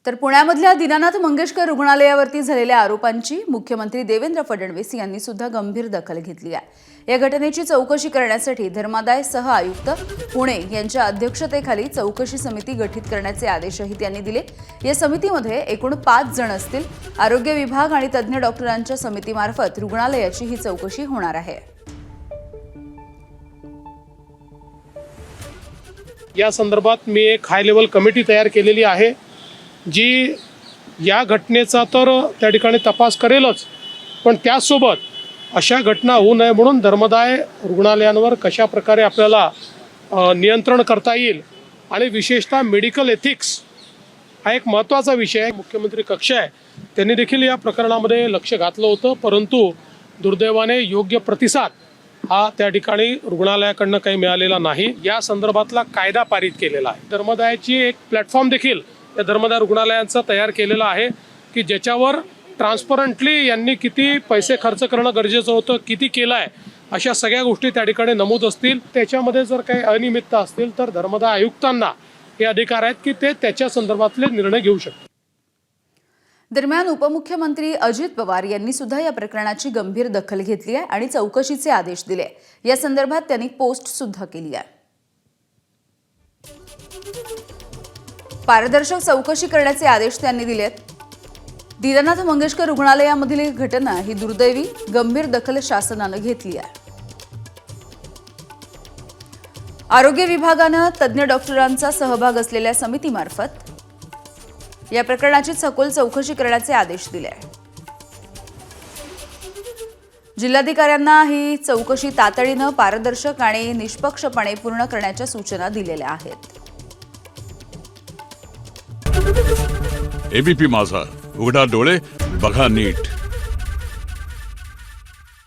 तर पुण्यामधल्या दीनानाथ मंगेशकर रुग्णालयावरती झालेल्या आरोपांची मुख्यमंत्री देवेंद्र फडणवीस यांनी सुद्धा गंभीर दखल घेतली आहे। या घटनेची चौकशी करण्यासाठी धर्मादाय सह आयुक्त पुणे यांच्या अध्यक्षतेखाली चौकशी समिती गठीत करण्याचे आदेशही त्यांनी दिले। या समितीमध्ये एकूण 5 जण असतील। आरोग्य विभाग आणि तज्ञ डॉक्टरांच्या समितीमार्फत रुग्णालयाची ही चौकशी होणार आहे। या संदर्भात मी एक हाय लेवल कमिटी तयार केलेली आहे जी या घटनेचा तर त्या ठिकाणी तपास करेलच, पण त्याचसोबत अशा घटना होऊ नये म्हणून धर्मादाय रुग्णालयांवर कशा प्रकारे आपल्याला नियंत्रण करता येईल आणि विशेषतः मेडिकल एथिक्स हा एक महत्त्वाचा विषय आहे। मुख्यमंत्री कक्ष आहे त्यांनी देखील या प्रकरणामध्ये लक्ष घातलं होतं, परंतु दुर्दैवाने योग्य प्रतिसाद हा त्या ठिकाणी रुग्णालयाकडनं काही मिळालेला नाही। या संदर्भातला कायदा पारित केलेला आहे। धर्मादायाची एक प्लॅटफॉर्म देखील या धर्मादाय रुग्णालयांचा तयार केलेला आहे की ज्याच्यावर ट्रान्सपरंटली यांनी किती पैसे खर्च करणं गरजेचं होतं, किती केलं आहे, अशा सगळ्या गोष्टी त्या ठिकाणी नमूद असतील। त्याच्यामध्ये जर काही अनियमितता असतील तर धर्मादाय आयुक्तांना हे अधिकार आहेत की ते त्याच्या संदर्भातले निर्णय घेऊ शकतात। दरम्यान उपमुख्यमंत्री अजित पवार यांनी सुद्धा या प्रकरणाची गंभीर दखल घेतली आहे आणि चौकशीचे आदेश दिले। या संदर्भात त्यांनी पोस्ट सुद्धा केली आहे। पारदर्शक चौकशी करण्याचे आदेश त्यांनी दिलेत। दीनानाथ मंगेशकर रुग्णालयामधील ही घटना ही दुर्दैवी, गंभीर दखल शासनाने घेतली आहे। आरोग्य विभागाने तज्ञ डॉक्टरांचा सहभाग असलेल्या समितीमार्फत या प्रकरणाची सखोल चौकशी करण्याचे आदेश दिले आहेत। जिल्हाधिकाऱ्यांना ही चौकशी तातडीने पारदर्शक आणि निष्पक्षपणे पूर्ण करण्याच्या सूचना दिलेल्या आहेत। एबीपी माझा, उघडा डोळे बघा नीट।